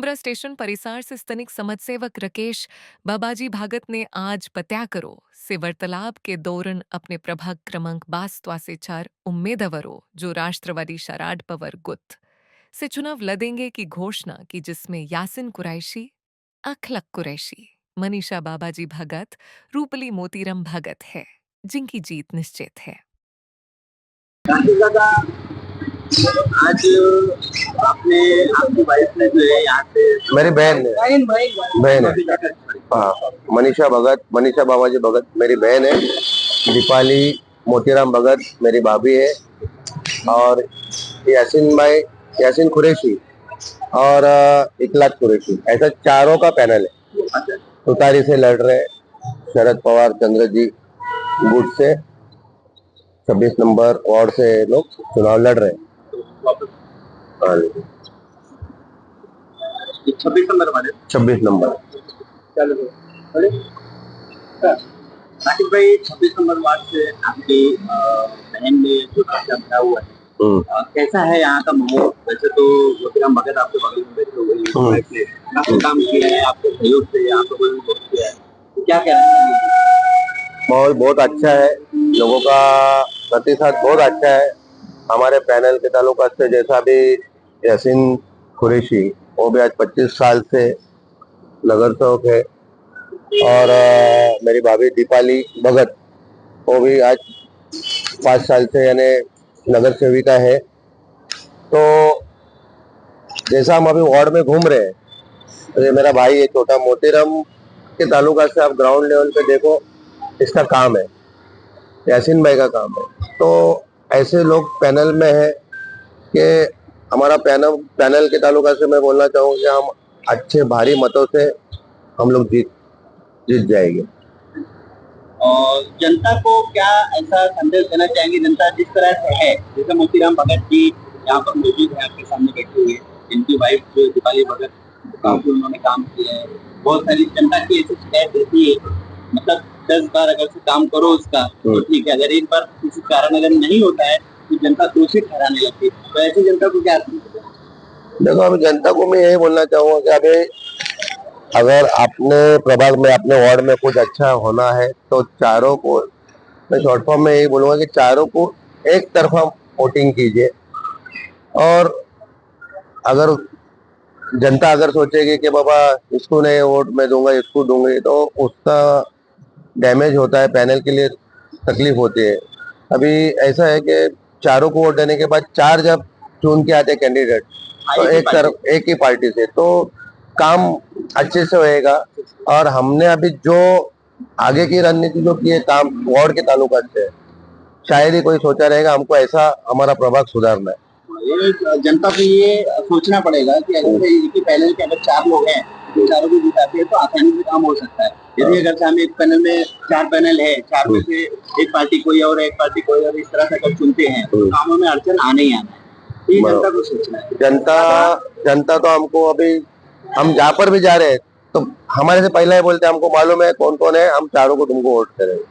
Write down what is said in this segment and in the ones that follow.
Mumbra station परिसर से स्थानिक समाजसेवक राकेश बाबाजी भागत ने आज पत्याकरो से वार्तालाप के दौरान अपने प्रभाग क्रमांक 22 से 4 उम्मीदवारों जो राष्ट्रवादी शराड पवर गुट से चुनाव लड़ेंगे की घोषणा की, जिसमें यासिन कुरैशी, अखलक कुरैशी, मनीषा बाबाजी भगत, रूपली मोतीराम भगत है, जिनकी जीत निश्चित है। आज आपने आपकी वाइफ ने जो है यहाँ से मेरी बहन है। हाँ, मनीषा बाबाजी भगत मेरी बहन है। दीपाली मोतीराम भगत मेरी भाभी है। और यासिन कुरैशी और इखलाक कुरैशी, ऐसा चारों का पैनल है। तुतारी से लड़ रहे शरद पवार चंद्र जी गुट से 26 नंबर वार्ड से लोग चुनाव लड़ रहे हैं। 26 नंबर राकेश भाई, 26 नंबर वार्ड से आपकी बहन ने जो पर्चा भरा हुआ है, कैसा है यहाँ का माहौल? वैसे तो मोतीराम भगत आपके बगल में बैठे हुए हैं, काफी काम किया है आपके सहयोग से, आप लोगों ने वोट किया है, तो क्या कहना चाहिए? माहौल बहुत अच्छा है, लोगों का प्रतिशत बहुत अच्छा है। हमारे पैनल के ताल्लुका से जैसा भी यासिन कुरैशी, वो भी आज 25 साल से नगर सेवक है। और मेरी भाभी दीपाली भगत, वो भी आज 5 साल से यानी नगर सेविका है। तो जैसा हम अभी वार्ड में घूम रहे हैं, तो ये मेरा भाई है छोटा मोतीराम के ताल्लुका से आप ग्राउंड लेवल पे देखो, इसका काम है, यासिन भाई का काम है। तो ऐसे लोग पैनल में है कि हमारा पैनल के ताल्लुका से मैं बोलना चाहूँगा कि हम अच्छे भारी मतों से हम लोग जीत जाएंगे। और जनता को क्या ऐसा संदेश देना चाहेंगे? जनता जिस तरह से है, जैसे मोतीराम भगत जी यहाँ पर मौजूद है, आपके सामने बैठे हुए, इनकी वाइफ जो दीपाली भगत, काफी उन्होंने काम किया है। बहुत सारी जनता की ऐसी शिकायत रहती है, मतलब 10 बार अगर से काम करो उसका तो ठीक है, अगर एक बार किसी कारण अगर नहीं होता है तो जनता दोषी ठहराने लगती है। तो ऐसी जनता को क्या? देखो, अभी जनता को मैं यही बोलना चाहूंगा कि अभी अगर अपने प्रभाग में अपने वार्ड में कुछ अच्छा होना है तो चारों को, मैं शॉर्ट फॉर्म में यही बोलूंगा कि चारों को एक तरफा वोटिंग कीजिए। और अगर जनता अगर सोचेगी कि बाबा इसको नहीं वोट मैं दूंगा, इसको दूंगी, तो उसका डैमेज होता है, पैनल के लिए तकलीफ होती है। अभी ऐसा है कि चारों को वोट देने के बाद 4 जब चुन के आते कैंडिडेट, तो एक ही पार्टी से, तो काम अच्छे से होएगा। और हमने अभी जो आगे की रणनीति जो की है काम वार्ड के ताल्लुका से, शायद ही कोई सोचा रहेगा हमको ऐसा हमारा प्रभाग सुधारना है। जनता को ये सोचना पड़ेगा कि अगर एक ही पैनल के अगर 4 लोग हैं तो चारों को जिताते हैं तो आसानी से काम हो सकता है। यदि अगर हम एक पैनल में 4 पैनल है, 4 में से एक पार्टी कोई और एक पार्टी कोई और, इस तरह से अगर चुनते हैं तो कामों में अड़चन आने ही आना है। ये जनता को सोचना है। जनता तो हमको अभी हम जहाँ पर भी जा रहे हैं तो हमारे से पहले ही बोलते हैं हमको मालूम है कौन कौन है, हम चारों को तुमको वोट करेंगे।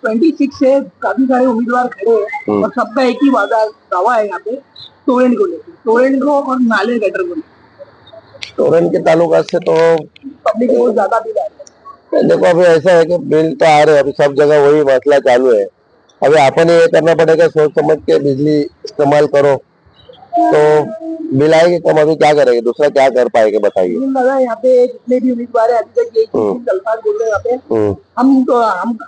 26 से काफी सारे उम्मीदवार खड़े हैं और सबका एक ही दावा है यहाँ पे, तोरण को लेकर, तोरण को और नाले गटर को लेकर। तोरण के ताल्लुका से तो पब्लिक बहुत ज्यादा बिल आ रहा है। देखो, अभी ऐसा है कि बिल तो आ रहे हैं, अभी सब जगह वही मसला चालू है। अभी अपन ये करना पड़ेगा, सोच समझ के बिजली इस्तेमाल करो तो बिल आएगी कम। अभी क्या करेंगे, दूसरा क्या कर पाएंगे बताइए? यहाँ पे जितने भी उम्मीदवार है अभी तक एक अल्फाज बोल रहे हैं यहाँ पे,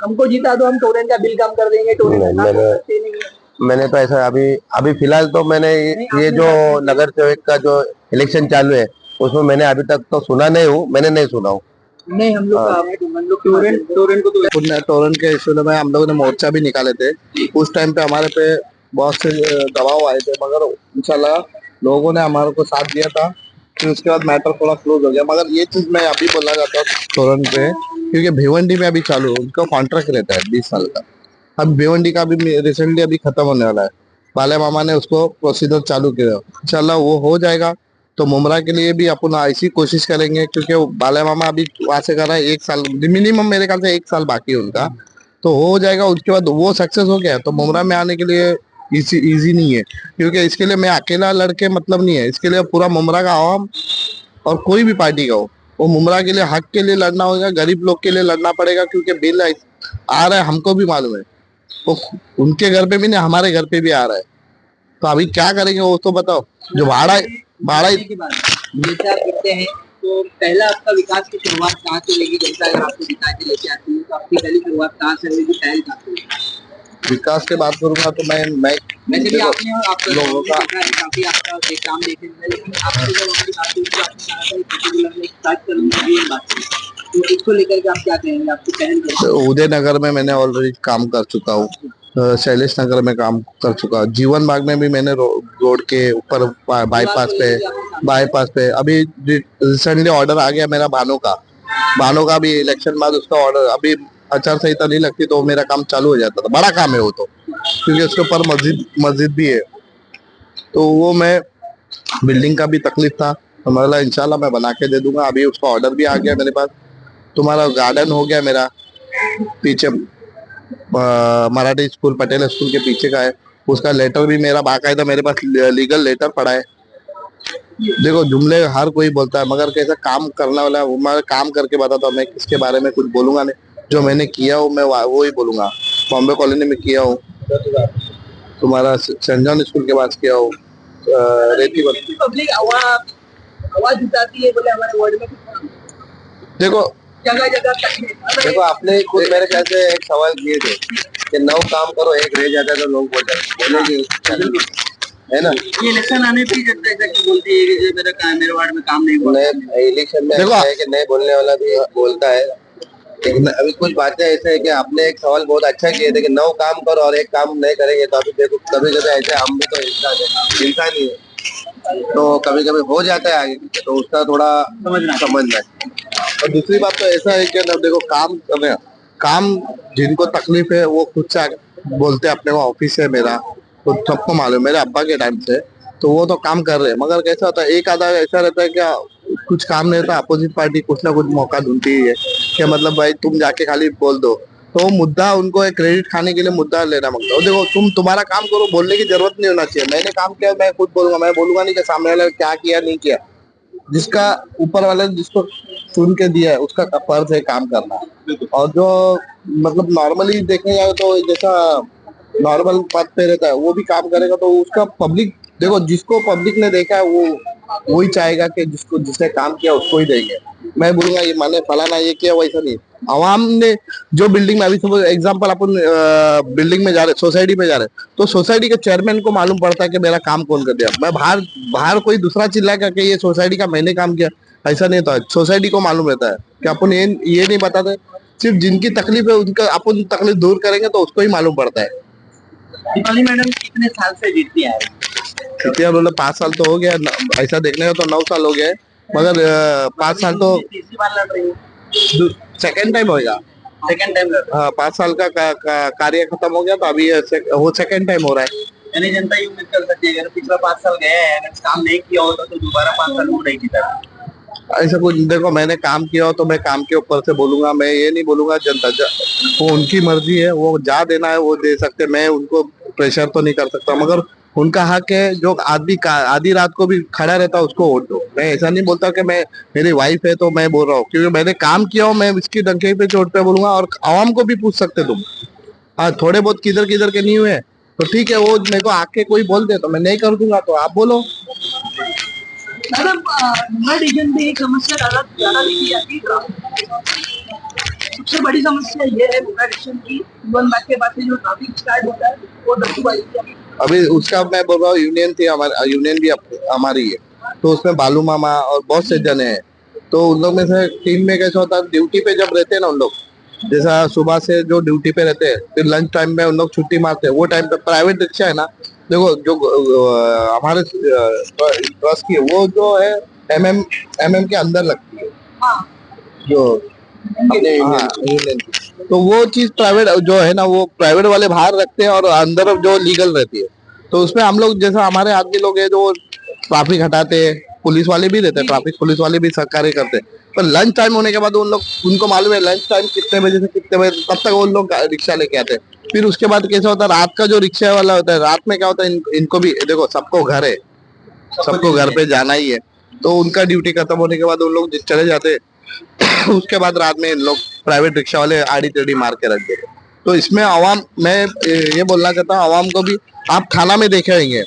हमको जीता तो हम टोरेंट का बिल कम कर देंगे। मैंने तो ऐसा अभी फिलहाल तो मैंने ये जो नगर सेवक का जो इलेक्शन चालू है उसमें मैंने अभी तक तो सुना नहीं हूँ, मैंने नहीं सुना हूँ। नहीं, हम लोग टोरेंट के इशू में हम लोगों ने मोर्चा भी निकाले थे। उस टाइम पे हमारे पे बहुत से दबाव आए थे, मगर इंशाल्लाह लोगों ने हमारे को साथ दिया था। फिर उसके बाद मैटर थोड़ा क्लोज हो गया। मगर ये चीज मैं अभी बोलना चाहता हूँ टोरेंट पे, क्योंकि भिवंडी में अभी चालू उनका कॉन्ट्रैक्ट रहता है 20 साल का। अब भिवंडी का भी रिसेंटली अभी खत्म होने वाला है, बाले मामा ने उसको प्रोसीजर चालू किया, इंशाल्लाह वो हो जाएगा। तो मुमरा के लिए भी अपन ऐसी कोशिश करेंगे, क्योंकि बाले मामा अभी वहां से कर रहा है 1 साल मिनिमम, मेरे ख्याल से 1 साल बाकी है उनका, तो हो जाएगा। उसके बाद वो सक्सेस हो गया तो मुमरा में आने के लिए इजी नहीं है, क्योंकि इसके लिए मैं अकेला लड़के मतलब नहीं है, इसके लिए पूरा मुमरा का आवाम और कोई भी पार्टी का हो, वो मुमरा के लिए हक के लिए लड़ना होगा, गरीब लोग के लिए लड़ना पड़ेगा, क्योंकि बिल आ रहा है, हमको भी मालूम है, वो उनके घर पे भी नहीं हमारे घर पे भी आ रहा है। तो अभी क्या करेंगे वो तो बताओ। जो भाड़ा भाड़ा के बाद जैसे आप करते हैं तो पहला आपका विकास की शुरुआत कहाँ से होगी? जनता अगर आपको जिता के लेके आती है तो आपकी पहली शुरुआत कहाँ से होगी, पहल कहाँ से होगी? विकास की बात करूंगा तो मैं वैसे भी देखो, आपने और आपका लोगों का काफी आपका एक काम देखे हैं, लेकिन आपसे जब हमारी बात हुई तो आपने कहा था कि पर्टिकुलर में स्टार्ट करूंगा ये बात थी। तो इसको लेकर के आप क्या कहेंगे, आपकी पहल क्या है? उदय नगर में मैंने ऑलरेडी काम कर चुका हूँ, शैलेश नगर में काम कर चुका हूँ, जीवन बाग में भी मैंने रोड के ऊपर बाईपास पे अभी रिसेंटली ऑर्डर आ गया मेरा भानों का भी इलेक्शन बाद उसका ऑर्डर, अभी आचार संहिता नहीं लगती तो मेरा काम चालू हो जाता था। बड़ा काम है वो तो, क्योंकि उसके ऊपर मस्जिद भी है, तो वो मैं बिल्डिंग का भी तकलीफ था, तो मतलब इंशाल्लाह मैं बना के दे दूंगा। अभी उसका ऑर्डर भी आ गया मेरे पास। तुम्हारा गार्डन हो गया मेरा पीछे, मराठी स्कूल पटेल स्कूल के पीछे का है, उसका लेटर भी मेरा बाकायदा मेरे पास लीगल लेटर पड़ा है। देखो जुमले हर कोई बोलता है, मगर कैसा काम करने वाला है, मैं काम करके बताता हूँ। मैं किसके बारे में कुछ बोलूंगा नहीं, जो मैंने किया हो मैं वो ही बोलूंगा। बॉम्बे कॉलोनी में किया हूँ, तुम्हारा सेंट जॉन स्कूल के पास किया हूँ, रेती पब्लिक आवाज उठाती है, बोले हमारे वर्ड में देखो जगह जगह देखो आपने खुद मेरे ख्याल से एक सवाल किए थे कि 9 काम करो एक रह जाता है तो लोग बोलेंगे, है ना? ये इलेक्शन आने पे जनता ऐसा क्यों बोलती है कि जो मेरे वार्ड में काम नहीं हुआ? नए इलेक्शन में देखो, ऐसा है कि नए बोलने वाला भी बोलता है, लेकिन अभी कुछ बातें ऐसे है कि आपने एक सवाल बहुत अच्छा किया था कि 9 काम करो और एक काम नहीं करेंगे, तो अभी देखो कभी कभी ऐसे हम भी तो इंसान ही है, तो कभी कभी हो जाता है आगे, तो उसका थोड़ा समझना है। और दूसरी बात तो ऐसा है कि ना देखो काम जिनको तकलीफ है वो खुद से बोलते हैं, अपने को ऑफिस है मेरा तो सबको मालूम है, मेरे अब्बा के टाइम से, तो वो तो काम कर रहे हैं। मगर कैसा होता है एक आधा ऐसा रहता है क्या कुछ काम नहीं रहता, अपोजिट पार्टी कुछ ना कुछ मौका ढूंढती है कि मतलब भाई तुम जाके खाली बोल दो, तो वो मुद्दा उनको एक क्रेडिट खाने के लिए मुद्दा लेना मांगता है। देखो तुम्हारा काम करो, बोलने की जरूरत नहीं होना चाहिए। मैंने काम किया मैं खुद बोलूंगा, मैं बोलूंगा नहीं कि सामने वाला क्या किया नहीं किया। जिसका ऊपर वाले ने जिसको चुन के दिया है उसका फर्ज है काम करना। और जो मतलब नॉर्मली देखने जाए तो जैसा नॉर्मल पद पे रहता है वो भी काम करेगा, तो उसका पब्लिक देखो जिसको पब्लिक ने देखा है वो वही चाहेगा कि जिसने काम किया उसको ही देंगे। मैं बोलूंगा ये माने फलाना ये किया, वैसा नहीं। आवाम ने जो बिल्डिंग में अभी सपोज एग्जांपल अपन बिल्डिंग में जा रहे, सोसाइटी में जा रहे, तो सोसाइटी के चेयरमैन को मालूम पड़ता है कि मेरा काम कौन कर दिया। मैं बाहर कोई दूसरा चिल्लाएगा कि ये सोसाइटी का मैंने काम किया, ऐसा नहीं होता। सोसाइटी को मालूम रहता है कि अपन ये नहीं बताते, सिर्फ जिनकी तकलीफ है उनका अपन तकलीफ दूर करेंगे तो उसको ही मालूम पड़ता है। दीपाली मैडम कितने साल से जीतती है? कितने बोले 5 साल तो हो गया, ऐसा देखने का तो 9 साल हो गया है, मगर 5 साल तो तीसरी बार लड़ रही है, सेकेंड टाइम होगा। सेकंड टाइम लड़ रही हाँ 5 साल का कार्य खत्म हो गया, तो अभी वो सेकेंड टाइम हो रहा है। है। यानी जनता ये उम्मीद कर सकती है अगर पिछला 5 साल गया है, अगर काम नहीं किया होता तो दोबारा 5 साल वो नहीं जीता। ऐसा कुछ देखो, मैंने काम किया हो तो मैं काम के ऊपर से बोलूंगा, मैं ये नहीं बोलूंगा जनता वो उनकी मर्जी है, वो जा देना है वो दे सकते, मैं उनको प्रेशर तो नहीं कर सकता, मगर उनका हक है। जो आधी रात को भी खड़ा रहता है उसको वोट दो। मैं ऐसा नहीं बोलता कि मैं मेरी वाइफ है तो मैं बोल रहा हूँ, क्योंकि मैंने काम किया हो, मैं इसकी डंके पे चोट पे बोलूंगा। और आवाम को भी पूछ सकते तुम, हाँ थोड़े बहुत किधर किधर के नहीं हुए तो ठीक है, वो मेरे को आके कोई बोल दे तो मैं नहीं कर दूंगा, तो आप बोलो। मैडम मुंबई रीजन में एक समस्या ज्यादा देखी जाती है। सबसे बड़ी समस्या ये है मुंबई रीजन की, जीवन बाग के पास से जो ट्रैफिक स्टार्ट होता है वो दफ्तरबाजी। अभी उसका मैं बोल रहा हूँ, यूनियन थी हमारी, यूनियन भी हमारी है, तो उसमें बालू मामा और बहुत से जने हैं। तो उन लोग में से टीम में कैसा होता है, ड्यूटी पे जब रहते हैं ना उन लोग, जैसा सुबह से जो ड्यूटी पे रहते हैं फिर लंच टाइम में उन लोग छुट्टी मारते हैं, वो टाइम पे प्राइवेट रिक्शा है ना, देखो जो हमारे ट्रस्ट की वो जो है एमएम के अंदर लगती है, जो अपने यूनियन की। तो वो चीज प्राइवेट जो है ना, वो प्राइवेट वाले बाहर रखते हैं और अंदर जो लीगल रहती है। तो उसमें हम लोग जैसा हमारे आदमी लोग हैं जो ट्रैफिक हटाते हैं, पुलिस वाले भी रहते हैं, ट्रैफिक पुलिस वाले भी सहकार्य करते हैं। पर लंच टाइम होने के बाद उन लोग, उनको मालूम है लंच टाइम कितने बजे से कितने बजे, तब तक वो लोग रिक्शा लेके आते हैं। फिर उसके बाद कैसा होता है, रात का जो रिक्शा वाला होता है, रात में क्या होता है, इनको भी देखो, सबको घर है, सबको घर पे जाना ही है, तो उनका ड्यूटी खत्म होने के बाद उन लोग चले जाते हैं। उसके बाद रात में इन लोग प्राइवेट रिक्शा वाले आड़ी टेढ़ी मार के रख देते। तो इसमें आवाम, मैं ये बोलना चाहता हूँ आवाम को भी, आप थाना में देखे होंगे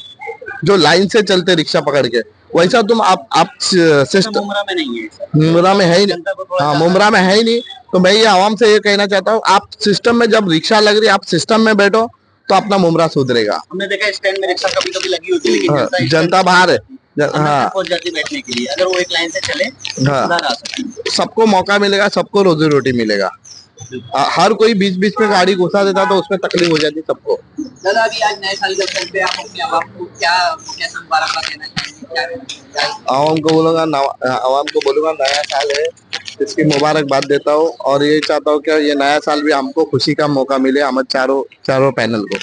जो लाइन से चलते रिक्शा पकड़ के, वैसा तुम आप सिस्टम, मुमरा में नहीं है सर। मुमरा में है ही नहीं। जनता को थोड़ा हाँ, सा- मुमरा में है ही नहीं। तो मैं ये आवाम से ये कहना चाहता हूँ, आप सिस्टम में जब रिक्शा लग रही है, आप सिस्टम में बैठो तो अपना मुमरा सुधरेगा। हमने देखा स्टैंड में रिक्शा कभी कभी लगी होती है, लेकिन हाँ, जनता जनता बाहर है। हाँ पहुंच जाती है बैठने के लिए। अगर वो एक लाइन से चले तो हाँ। सुधार आ सकता है। सबको मौका मिलेगा, सबको रोजी रोटी मिलेगा। हर कोई बीच बीच में गाड़ी घुसा देता तो उसमें तकलीफ हो जाती सबको। दादा अभी आज नए साल के अवसर पे आप अपने आवाम को क्या मुबारकबाद देना चाहेंगे? आवाम को बोलूंगा नया साल है, इसकी मुबारकबाद देता हूँ और ये चाहता हूँ कि ये नया साल भी हमको खुशी का मौका मिले, हम चारों पैनल को।